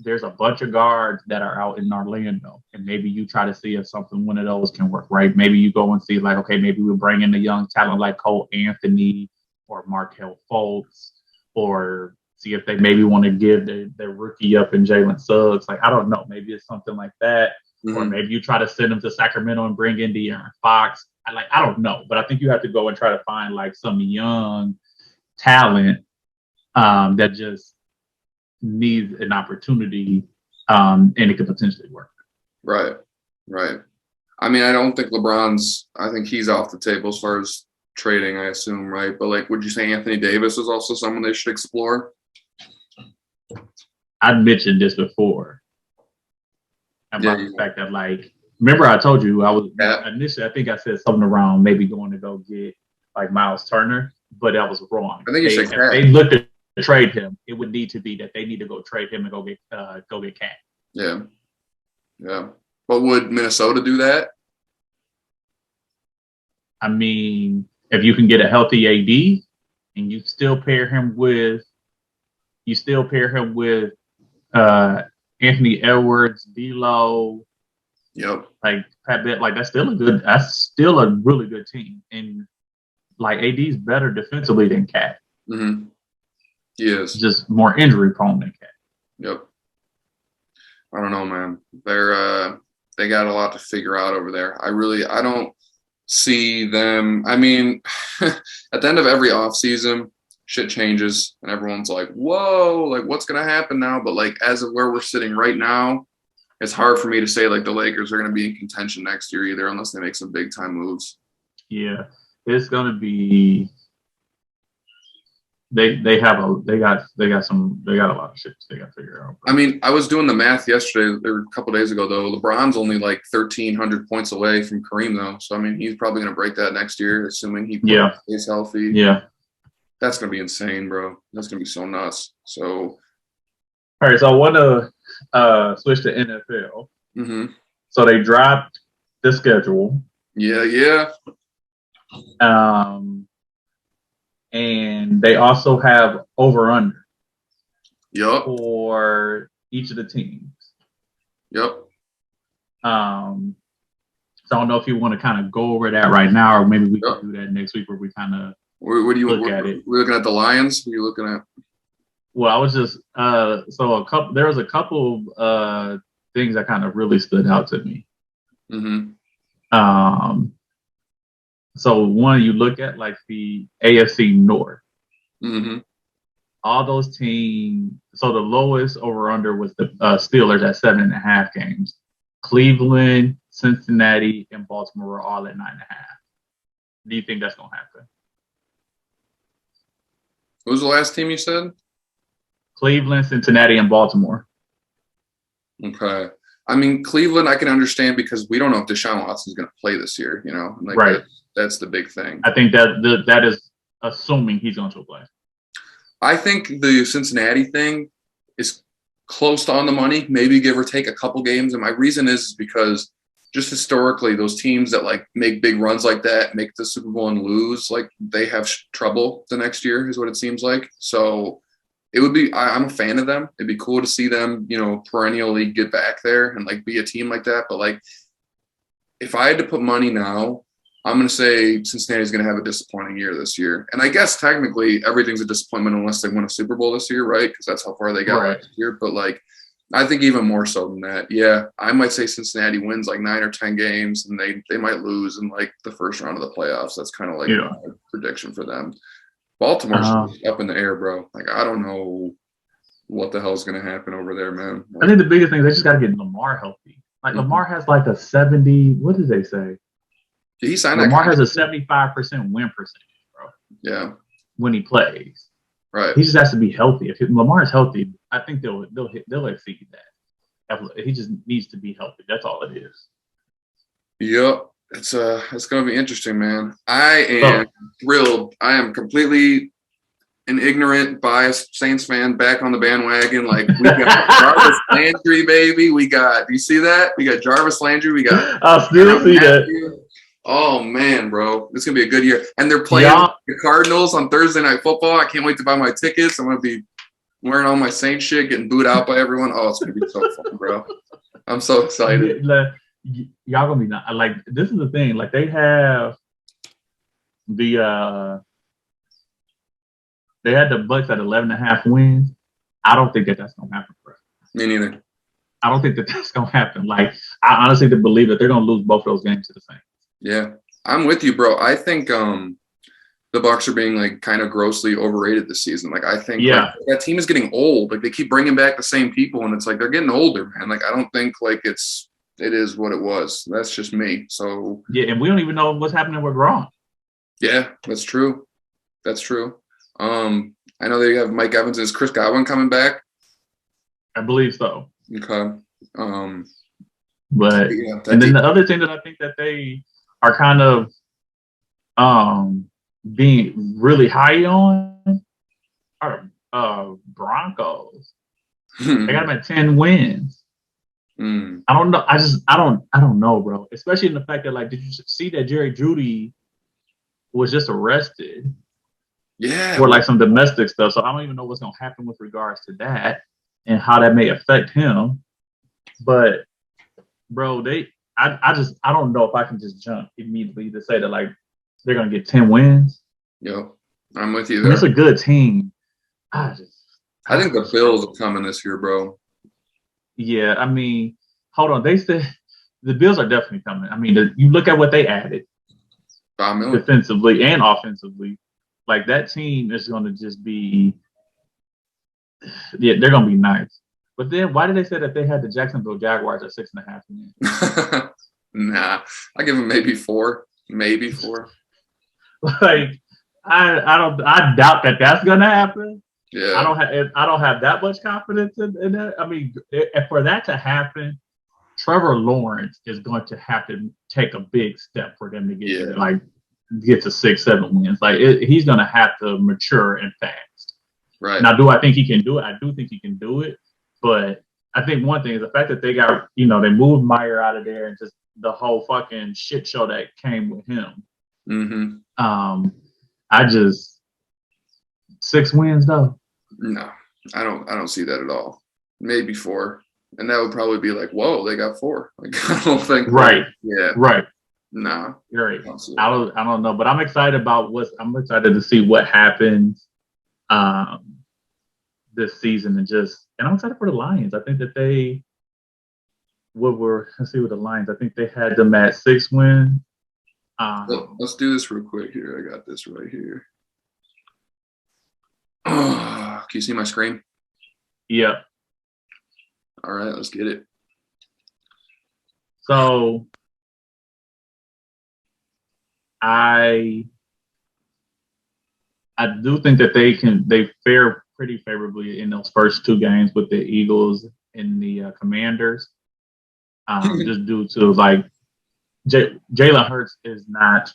there's a bunch of guards that are out in Orlando, and maybe you try to see if one of those can work, right? Maybe you go and see like, okay, maybe we bring in a young talent like Cole Anthony or Markelle Fultz, or see if they maybe want to give their rookie up in Jalen Suggs. Like, I don't know. Maybe it's something like that. Mm-hmm. Or maybe you try to send them to Sacramento and bring in De'Aaron Fox. I don't know. But I think you have to go and try to find like some young talent that just needs an opportunity, and it could potentially work. Right. I mean, I think he's off the table as far as trading, I assume, right? But like, would you say Anthony Davis is also someone they should explore? I mentioned this before about the fact that, like, remember I told you initially, I think I said something around maybe going to go get like Miles Turner, but that was wrong. I think if they looked at trade him, it would need to be that they need to go trade him and go get Cat. Yeah. But would Minnesota do that? I mean, if you can get a healthy AD and you still pair him with Anthony Edwards, D'Lo, like Pat Bet, like that's still a really good team. And like AD's better defensively than Cat. Mm-hmm. He is just more injury prone than Cat. Yep. I don't know, man. They got a lot to figure out over there. I don't see them. I mean, at the end of every offseason, shit changes and everyone's like, whoa, like what's going to happen now? But like, as of where we're sitting right now, it's hard for me to say like the Lakers are going to be in contention next year either, unless they make some big time moves. Yeah, it's going to be, they got a lot of shit they got to figure out. I mean, I was doing the math yesterday or a couple of days ago though. LeBron's only like 1,300 points away from Kareem though, so I mean he's probably going to break that next year, assuming he stays healthy. Yeah, that's going to be insane, bro. That's going to be so nuts. So, all right. So I want to switch to NFL. Mm-hmm. So they dropped the schedule. Yeah. And they also have over-under. Yep. For each of the teams. Yep. So I don't know if you want to kind of go over that right now, or maybe we can do that next week where we kind of look at it. We're looking at the Lions. What are you looking at? Well, I was just there was a couple things that kind of really stood out to me. Mm-hmm. Um, so one, you look at like the AFC North, Mm-hmm. all those teams. So the lowest over under was the Steelers at 7.5 games. Cleveland, Cincinnati, and Baltimore were all at 9.5. Do you think that's gonna happen? What was the last team you said? Cleveland, Cincinnati, and Baltimore. Okay. I mean, Cleveland, I can understand because we don't know if Deshaun Watson's going to play this year. You know, like Right. that's the big thing. I think that is assuming he's going to play. I think the Cincinnati thing is close to on the money, maybe give or take a couple games. And my reason is because just historically, those teams that like make big runs like that, make the Super Bowl and lose, like they have trouble the next year, is what it seems like. So it would be, I'm a fan of them. It'd be cool to see them, you know, perennially get back there and like be a team like that. But like, if I had to put money now, I'm going to say Cincinnati's going to have a disappointing year this year. And I guess technically everything's a disappointment unless they win a Super Bowl this year, right? Because that's how far they got last year. But like, I think even more so than that. Yeah, I might say Cincinnati wins like 9 or 10 games, and they might lose in like the first round of the playoffs. That's kind of like my prediction for them. Baltimore's up in the air, bro. Like, I don't know what the hell is going to happen over there, man. Like, I think the biggest thing is they just got to get Lamar healthy. Like Lamar has like a 70. What did they say? He signed Lamar has a 75% win percentage, bro. Yeah. When he plays, right. He just has to be healthy. If Lamar is healthy, I think they'll exceed that. He just needs to be healthy. That's all it is. Yep. It's going to be interesting, man. I am thrilled. I am completely an ignorant, biased Saints fan back on the bandwagon. Like, we got Jarvis Landry, baby. Do you see that? We got Jarvis Landry. We got. I still see that. Oh man, bro, it's gonna be a good year. And they're playing the Cardinals on Thursday Night Football. I can't wait to buy my tickets. I'm gonna be wearing all my Saints shit, getting booed out by everyone. Oh, it's gonna be so fun, bro. I'm so excited. Y'all gonna be not like this is the thing. Like they have they had the Bucks at 11.5 wins. I don't think that's gonna happen, bro. Me neither. I don't think that's gonna happen. Like I honestly believe that they're gonna lose both of those games to the Saints. Yeah, I'm with you, bro. I think the Bucks are being like kind of grossly overrated this season. Like I think like, that team is getting old. Like they keep bringing back the same people, and it's like they're getting older, man. Like I don't think like it is what it was. That's just me. So yeah, and we don't even know what's happening with Gronk. Yeah, that's true. That's true. I know they have Mike Evans. Is Chris Godwin coming back? I believe so. Okay. But yeah, and then the other thing that I think that they are kind of being really high on are Broncos. They got them at 10 wins. I don't know. I don't know, bro. Especially in the fact that, like, did you see that Jerry Jeudy was just arrested? Yeah. For like some domestic stuff. So I don't even know what's gonna happen with regards to that and how that may affect him. But bro, I don't know if I can just jump immediately to say that like they're gonna get 10 wins. Yo, I'm with you there. I mean, it's a good team. I think the Bills are coming this year, bro. Yeah, I mean, hold on. They said the Bills are definitely coming. I mean, you look at what they added defensively and offensively. Like that team is going to just be, yeah, they're going to be nice. But then, why did they say that they had the Jacksonville Jaguars at 6.5 wins? Nah, I give them maybe 4, maybe 4. Like, I doubt that that's going to happen. Yeah, I don't have that much confidence in that. I mean, for that to happen, Trevor Lawrence is going to have to take a big step for them to get to 6-7 wins. Like he's going to have to mature and fast. Right. Now, do I think he can do it? I do think he can do it. But I think one thing is the fact that they got, they moved Meyer out of there and just the whole fucking shit show that came with him. Mm-hmm. 6 wins though. No, I don't see that at all. Maybe 4. And that would probably be like, whoa, they got 4. Like I don't think right. Yeah. Right. No. You're right. I don't know, but I'm excited to see what happens this season, and I'm excited for the Lions. I think that let's see what the Lions. I think they had them at 6 wins. Let's do this real quick here. I got this right here. Can you see my screen? Yep. All right, let's get it. So I do think that they fare pretty favorably in those first 2 games with the Eagles and the Commanders. Just due to like Jalen Hurts he's not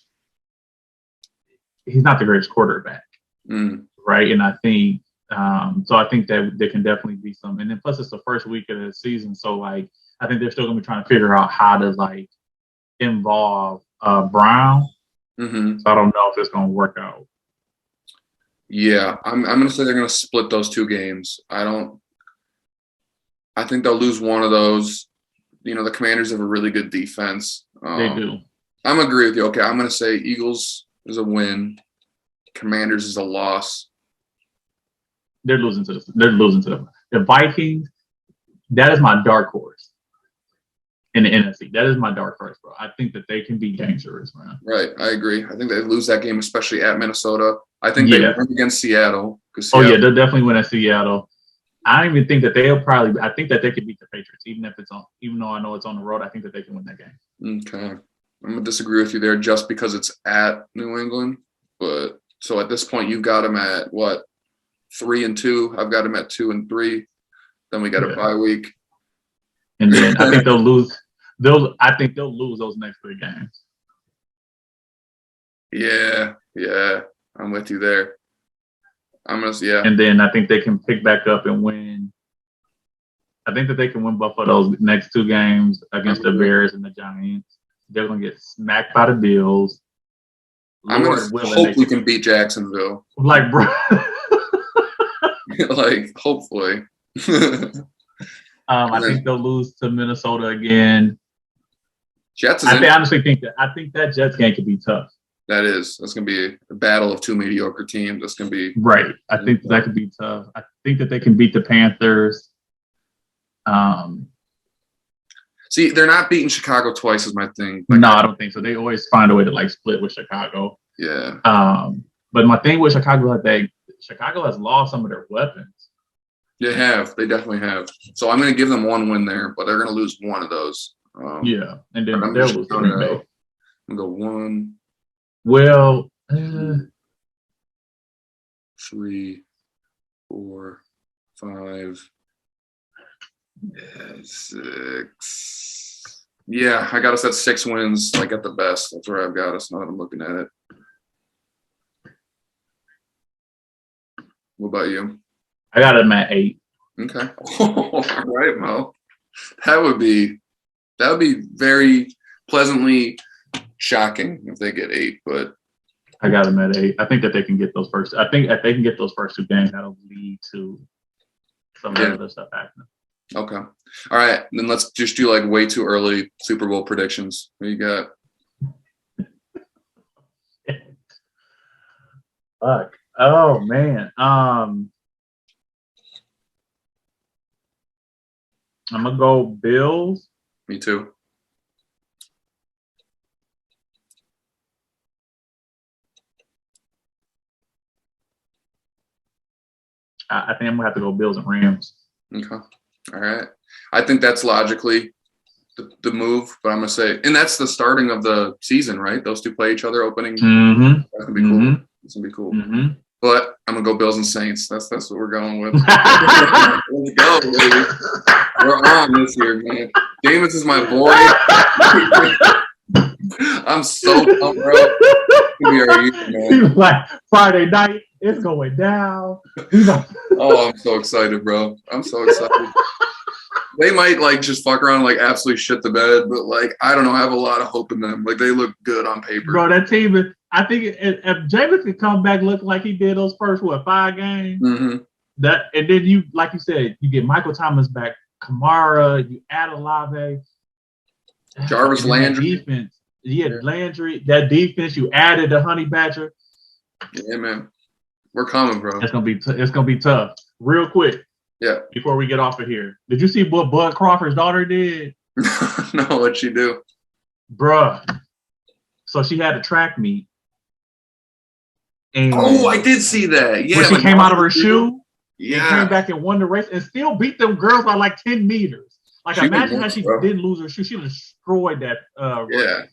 the greatest quarterback, right? And I think I think that there can definitely be some, and then plus it's the first week of the season, so like I think they're still gonna be trying to figure out how to like involve Brown. Mm-hmm. So I don't know if it's gonna work out. Yeah, I'm gonna say they're gonna split those 2 games. I think they'll lose one of those. You know, the Commanders have a really good defense. They do. I'm agree with you. Okay, I'm gonna say Eagles is a win. Commanders is a loss. They're losing to the Vikings. That is my dark horse in the NFC. That is my dark horse, bro. I think that they can be dangerous, man. Right, I agree. I think they lose that game, especially at Minnesota. I think they win against Seattle. They'll definitely win at Seattle. I don't even think that I think that they could beat the Patriots, even though I know it's on the road. I think that they can win that game. Okay. I'm gonna disagree with you there just because it's at New England. But so at this point you've got them at what? 3-2. I've got them at 2-3. Then we got a bye week. And then I think they'll lose. I think they'll lose those next 3 games. Yeah. I'm with you there. And then I think they can pick back up and win. I think that they can win both of those next 2 games against the Bears and the Giants. They're going to get smacked by the Bills. I'm going to hope we can beat Jacksonville. Like, bro. Like, hopefully. I think they'll lose to Minnesota again. Jets. I honestly think that Jets game could be tough. That's going to be a battle of 2 mediocre teams. That's going to be right. I think that could be tough. I think that they can beat the Panthers. See, they're not beating Chicago twice is my thing. No, I don't think so. They always find a way to like split with Chicago. Yeah. But my thing with Chicago is Chicago has lost some of their weapons. They have. They definitely have. So I'm going to give them 1 win there, but they're going to lose one of those. And then they'll lose to Green Bay. I'm going to go 1. Well, 3, 4, 5, 6. Yeah, I got us at 6 wins, like at the best. That's where I've got us now that I'm looking at it. What about you? I got them at 8. Okay. All right, Mo. That would be very pleasantly shocking if they get 8, but I got them at 8. I think that they can get those first. I think if they can get those first 2 games, that'll lead to some of the other stuff happening. Okay. All right. Then let's just do like way too early Super Bowl predictions. What you got? Fuck. Oh man. I'm gonna go Bills. Me too. I think I'm gonna have to go Bills and Rams. Okay. All right. I think that's logically the move, but I'm gonna say, and that's the starting of the season, right? Those 2 play each other opening. Mm-hmm. That's gonna be cool. It's gonna be cool. Mm-hmm. But I'm gonna go Bills and Saints. That's what we're going with. Let's go, baby. We're on this year, man. Jameis is my boy. I'm so pumped, bro. We are here, man. He's like Friday night. It's going down. Oh, I'm so excited, bro. I'm so excited. They might like just fuck around and like absolutely shit the bed, but like I don't know. I have a lot of hope in them. Like they look good on paper. Bro, that team is. I think if Jameis could come back looking like he did those first 5 games, mm-hmm. that and then you, like you said, you get Michael Thomas back, Kamara, you add Olave, Jarvis Landry, defense, Landry, that defense you added the Honey Badger. Yeah, man, we're coming, bro. It's gonna be tough. real quick. Yeah. Before we get off of here, did you see what Bud Crawford's daughter did? No, what'd she do? Bruh. So she had a track meet. And I did see that. Yeah. when she came out of her shoe, yeah, and came back and won the race and still beat them girls by like 10 meters. Like, imagine how she didn't lose her shoe. She destroyed that. Yeah.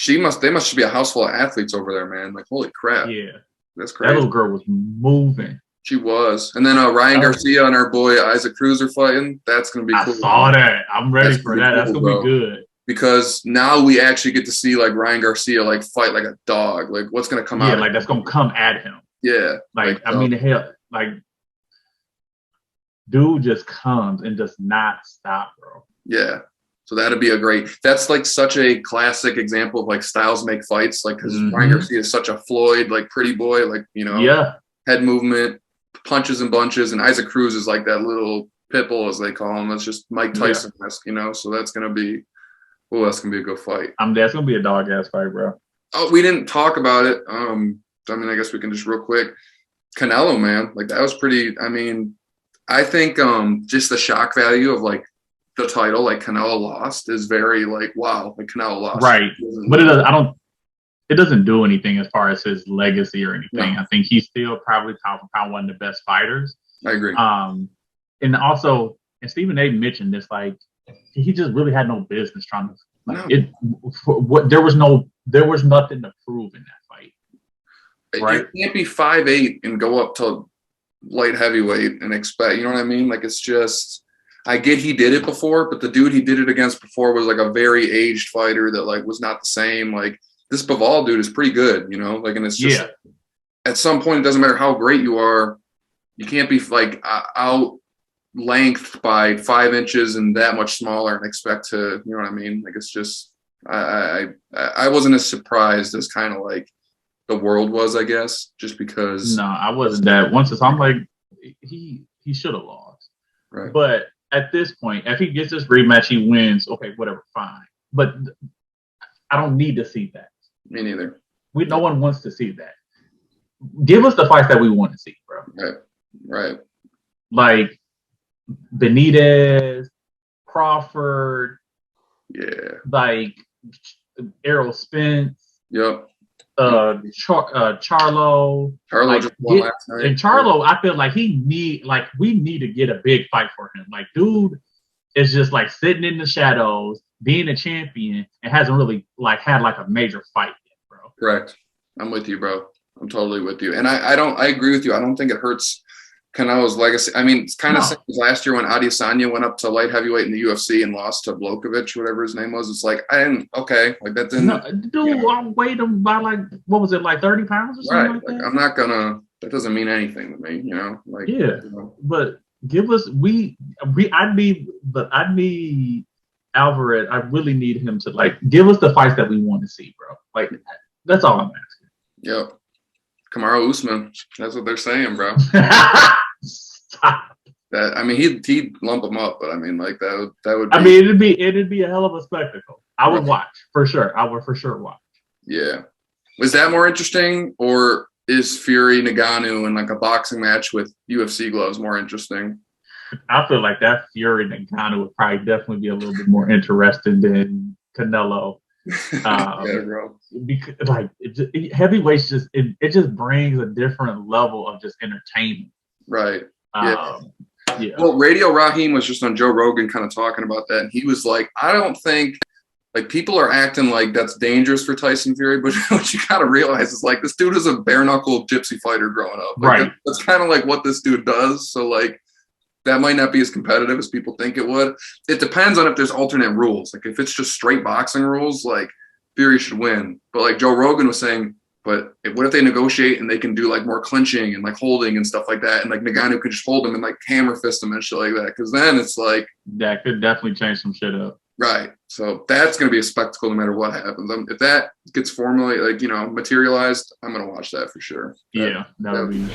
Race. They must be a house full of athletes over there, man. Like, holy crap. Yeah. That's crazy. That little girl was moving. She was. And then Ryan Garcia and our boy Isaac Cruz are fighting. That's going to be cool. I saw that. I'm ready for that. That's going to be good. Because now we actually get to see like Ryan Garcia like fight like a dog. Like what's going to come out. Yeah, like that's going to come at him. Yeah. Like I mean, hell, like dude just comes and does not stop, bro. Yeah. So that'd be that's like such a classic example of like styles make fights. Like, because Ryan Garcia is such a Floyd, like pretty boy, like, head movement, punches and bunches. And Isaac Cruz is like that little pit bull, as they call him. That's just Mike Tyson-esque, So that's going to be, a good fight. That's going to be a dog ass fight, bro. Oh, we didn't talk about it. I mean, I guess we can just real quick. Canelo, man, like that was pretty, I mean, I think just the shock value of like the title, like Canelo lost, is very like, wow, like Canelo lost. Right. But it doesn't do anything as far as his legacy or anything. No. I think he's still probably pound for pound one of the best fighters. I agree. And also, and Stephen A mentioned this, like he just really had no business trying to there was nothing to prove in that fight. Right? You can't be 5'8" and go up to light heavyweight and expect, you know what I mean? Like, it's just, I get he did it before, but the dude he did it against before was like a very aged fighter that like was not the same. Like, this Bivol dude is pretty good, like, and it's just at some point, it doesn't matter how great you are, you can't be like out lengthed by 5 inches and that much smaller and expect to, you know what I mean? Like, it's just, I wasn't as surprised as kind of like the world was, I guess, just because. No, I wasn't that. I'm like, he should have lost. Right. But at this point, if he gets this rematch, he wins. Okay, whatever, fine. But I don't need to see that. Me neither. No one wants to see that. Give us the fights that we want to see, bro. Right. Like Benitez, Crawford. Yeah. Like Errol Spence. Yep. Charlo. Charlo just won last night. And Charlo, I feel like we need to get a big fight for him. Like, dude is just like sitting in the shadows, being a champion, and hasn't really like had like a major fight yet, bro. Correct. I'm with you, bro. I'm totally with you. And I agree with you. I don't think it hurts Canelo's legacy. I mean, it's kind of same as last year when Adesanya went up to light heavyweight in the UFC and lost to Blokovic, whatever his name was. It's like, like that didn't. No, dude, I weighed him by like, what was it, like 30 pounds or something like that? I'm not gonna. That doesn't mean anything to me, Like, but give us I need Alvarez. I really need him to like give us the fights that we want to see, bro. Like, that's all I'm asking. Yep. Kamaru Usman. That's what they're saying, bro. Stop. That, I mean, he'd lump him up, but I mean, like that would. I mean, it'd be a hell of a spectacle. I would watch for sure. I would for sure watch. Yeah. Was that more interesting, or is Fury Ngannou in like a boxing match with UFC gloves more interesting? I feel like that Fury Ngannou would probably definitely be a little bit more interesting than Canelo. Yeah, bro. Because like heavyweights it just brings a different level of just entertainment. Right. Yeah. Well, Radio Raheem was just on Joe Rogan kind of talking about that, and he was like, I don't think like people are acting like that's dangerous for Tyson Fury, but what you gotta realize is like this dude is a bare knuckle gypsy fighter growing up. Like, right. That's kind of like what this dude does. So like that might not be as competitive as people think it would. It depends on if there's alternate rules. Like if it's just straight boxing rules, like Fury should win. But like Joe Rogan was saying, what if they negotiate and they can do like more clinching and like holding and stuff like that, and like Ngannou could just hold him and like hammer fist him and shit like that? Because then it's like that could definitely change some shit up. Right. So that's going to be a spectacle no matter what happens. If that gets formally materialized, I'm going to watch that for sure. That'll be.